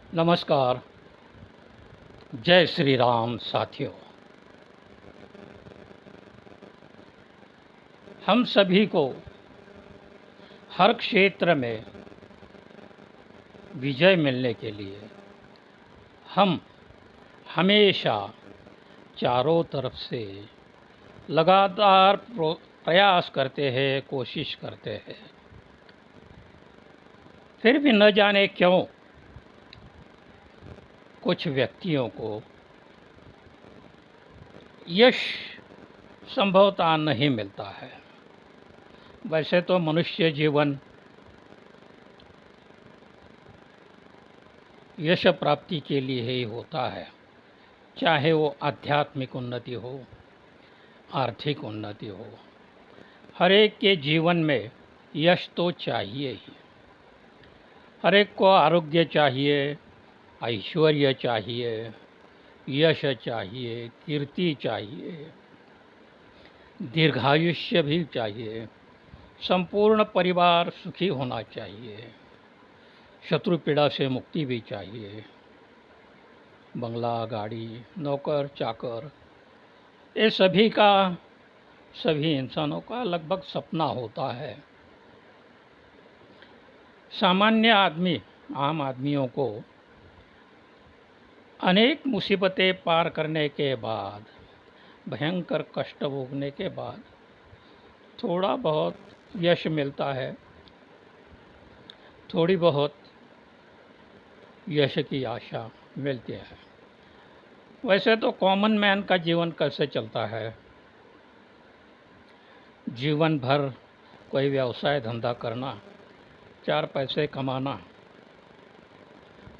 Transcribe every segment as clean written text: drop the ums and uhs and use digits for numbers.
नमस्कार। जय श्री राम साथियों। हम सभी को हर क्षेत्र में विजय मिलने के लिए हम हमेशा चारों तरफ से लगातार प्रयास करते हैं, कोशिश करते हैं। फिर भी न जाने क्यों कुछ व्यक्तियों को यश संभवतः नहीं मिलता है। वैसे तो मनुष्य जीवन यश प्राप्ति के लिए ही होता है, चाहे वो आध्यात्मिक उन्नति हो, आर्थिक उन्नति हो। हर एक के जीवन में यश तो चाहिए ही। हर एक को आरोग्य चाहिए, ऐश्वर्य चाहिए, यश चाहिए, कीर्ति चाहिए, दीर्घायुष्य भी चाहिए, संपूर्ण परिवार सुखी होना चाहिए, शत्रु पीड़ा से मुक्ति भी चाहिए, बंगला, गाड़ी, नौकर चाकर, ये सभी इंसानों का लगभग सपना होता है। सामान्य आदमी, आम आदमियों को अनेक मुसीबतें पार करने के बाद, भयंकर कष्ट भोगने के बाद थोड़ा बहुत यश मिलता है, थोड़ी बहुत यश की आशा मिलती है। वैसे तो कॉमन मैन का जीवन कैसे चलता है? जीवन भर कोई व्यवसाय धंधा करना, 4 पैसे कमाना,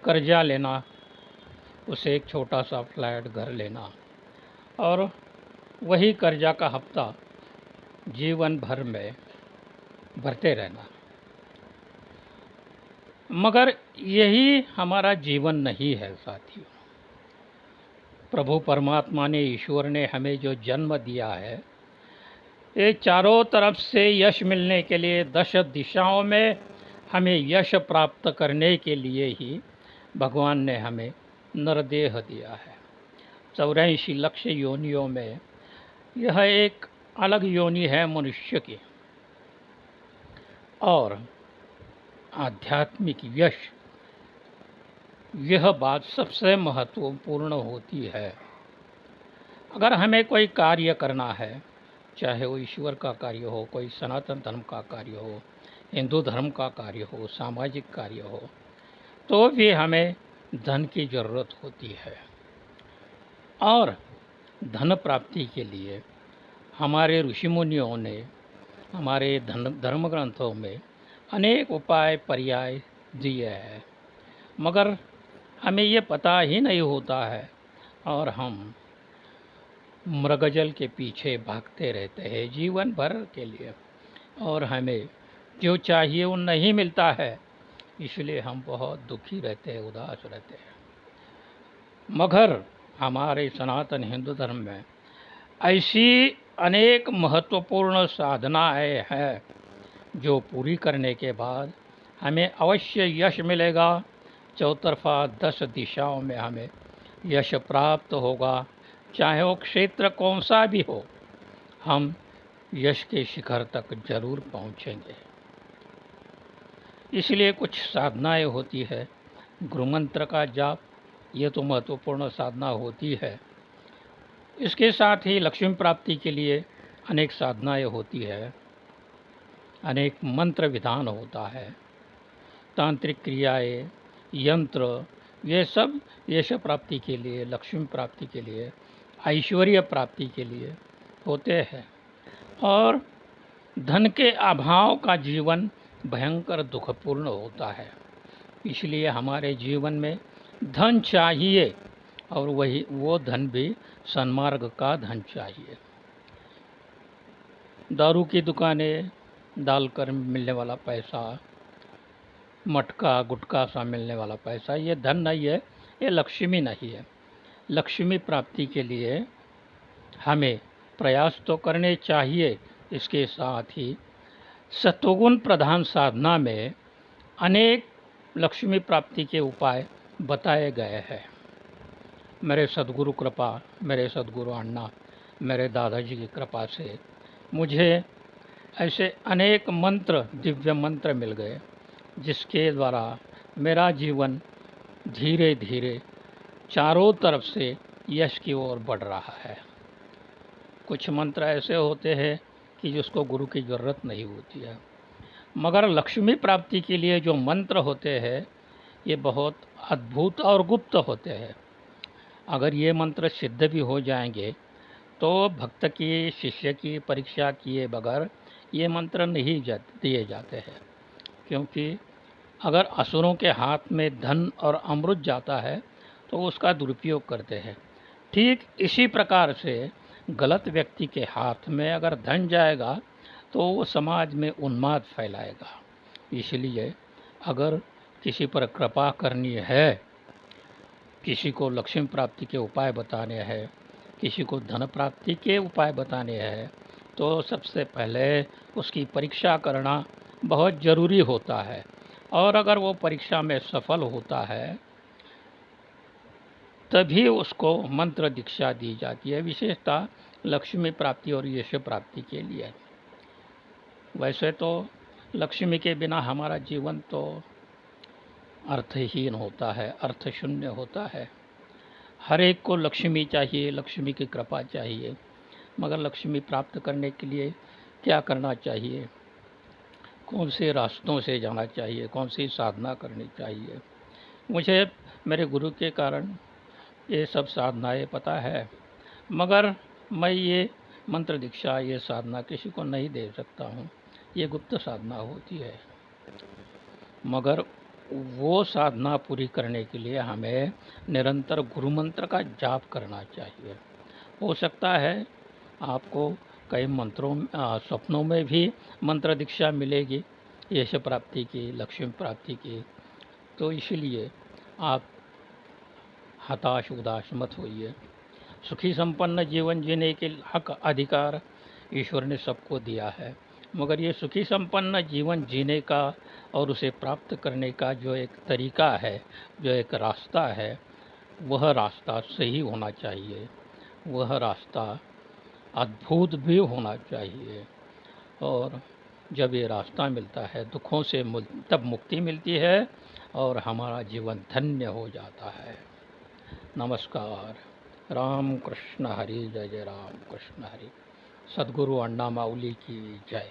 कर्जा लेना, उसे एक छोटा सा फ्लैट घर लेना और वही कर्जा का हफ्ता जीवन भर में भरते रहना। मगर यही हमारा जीवन नहीं है साथियों। प्रभु परमात्मा ने, ईश्वर ने हमें जो जन्म दिया है, ये चारों तरफ से यश मिलने के लिए, 10 दिशाओं में हमें यश प्राप्त करने के लिए ही भगवान ने हमें नरदेह दिया है। 84 लाख योनियों में यह एक अलग योनि है मनुष्य की। और आध्यात्मिक यश, यह बात सबसे महत्वपूर्ण होती है। अगर हमें कोई कार्य करना है, चाहे वो ईश्वर का कार्य हो, कोई सनातन धर्म का कार्य हो, हिंदू धर्म का कार्य हो, सामाजिक कार्य हो, तो भी हमें धन की ज़रूरत होती है। और धन प्राप्ति के लिए हमारे ऋषि मुनियों ने हमारे धर्म ग्रंथों में अनेक उपाय पर्याय दिए हैं, मगर हमें ये पता ही नहीं होता है और हम मृगजल के पीछे भागते रहते हैं जीवन भर के लिए, और हमें जो चाहिए वो नहीं मिलता है, इसलिए हम बहुत दुखी रहते हैं, उदास रहते हैं। मगर हमारे सनातन हिंदू धर्म में ऐसी अनेक महत्वपूर्ण साधनाएं हैं जो पूरी करने के बाद हमें अवश्य यश मिलेगा। चौतरफा 10 दिशाओं में हमें यश प्राप्त होगा, चाहे वो क्षेत्र कौन सा भी हो, हम यश के शिखर तक जरूर पहुंचेंगे। इसलिए कुछ साधनाएं होती है। गुरुमंत्र का जाप, ये तो महत्वपूर्ण साधना होती है। इसके साथ ही लक्ष्मी प्राप्ति के लिए अनेक साधनाएं होती है, अनेक मंत्र विधान होता है, तांत्रिक क्रियाएं, यंत्र, ये सब यश प्राप्ति के लिए, लक्ष्मी प्राप्ति के लिए, ऐश्वर्य प्राप्ति के लिए होते हैं। और धन के अभाव का जीवन भयंकर दुखपूर्ण होता है, इसलिए हमारे जीवन में धन चाहिए, और वो धन भी सन्मार्ग का धन चाहिए। दारू की दुकानें डालकर मिलने वाला पैसा, मटका गुटखा सा मिलने वाला पैसा, ये धन नहीं है, ये लक्ष्मी नहीं है। लक्ष्मी प्राप्ति के लिए हमें प्रयास तो करने चाहिए। इसके साथ ही सत्वगुण प्रधान साधना में अनेक लक्ष्मी प्राप्ति के उपाय बताए गए हैं। मेरे सद्गुरु कृपा, मेरे सद्गुरु अण्णा, मेरे दादाजी की कृपा से मुझे ऐसे अनेक मंत्र, दिव्य मंत्र मिल गए, जिसके द्वारा मेरा जीवन धीरे धीरे चारों तरफ से यश की ओर बढ़ रहा है। कुछ मंत्र ऐसे होते हैं कि जिसको गुरु की ज़रूरत नहीं होती है, मगर लक्ष्मी प्राप्ति के लिए जो मंत्र होते हैं ये बहुत अद्भुत और गुप्त होते हैं। अगर ये मंत्र सिद्ध भी हो जाएंगे तो भक्त की, शिष्य की परीक्षा किए बगैर ये मंत्र नहीं दिए जाते हैं, क्योंकि अगर असुरों के हाथ में धन और अमृत जाता है तो उसका दुरुपयोग करते हैं। ठीक इसी प्रकार से गलत व्यक्ति के हाथ में अगर धन जाएगा तो वो समाज में उन्माद फैलाएगा। इसलिए अगर किसी पर कृपा करनी है, किसी को लक्ष्मी प्राप्ति के उपाय बताने हैं, किसी को धन प्राप्ति के उपाय बताने हैं, तो सबसे पहले उसकी परीक्षा करना बहुत ज़रूरी होता है। और अगर वो परीक्षा में सफल होता है तभी उसको मंत्र दीक्षा दी जाती है, विशेषतः लक्ष्मी प्राप्ति और यश प्राप्ति के लिए। वैसे तो लक्ष्मी के बिना हमारा जीवन तो अर्थहीन होता है, अर्थशून्य होता है। हर एक को लक्ष्मी चाहिए, लक्ष्मी की कृपा चाहिए, मगर लक्ष्मी प्राप्त करने के लिए क्या करना चाहिए, कौन से रास्तों से जाना चाहिए, कौन सी साधना करनी चाहिए। मुझे मेरे गुरु के कारण ये सब साधनाएं पता है, मगर मैं ये मंत्र दीक्षा, ये साधना किसी को नहीं दे सकता हूँ। ये गुप्त साधना होती है, मगर वो साधना पूरी करने के लिए हमें निरंतर गुरु मंत्र का जाप करना चाहिए। हो सकता है आपको कई मंत्रों, सपनों में भी मंत्र दीक्षा मिलेगी यश प्राप्ति की, लक्ष्मी प्राप्ति की। तो इसलिए आप हताश उदास मत होइए। सुखी संपन्न जीवन जीने के हक, अधिकार ईश्वर ने सबको दिया है, मगर ये सुखी संपन्न जीवन जीने का और उसे प्राप्त करने का जो एक तरीका है, जो एक रास्ता है, वह रास्ता सही होना चाहिए, वह रास्ता अद्भुत भी होना चाहिए। और जब ये रास्ता मिलता है दुखों से तब मुक्ति मिलती है और हमारा जीवन धन्य हो जाता है। नमस्कार। राम कृष्ण हरि, जय जय राम कृष्ण हरि। सद्गुरु अण्णा माउली की जय।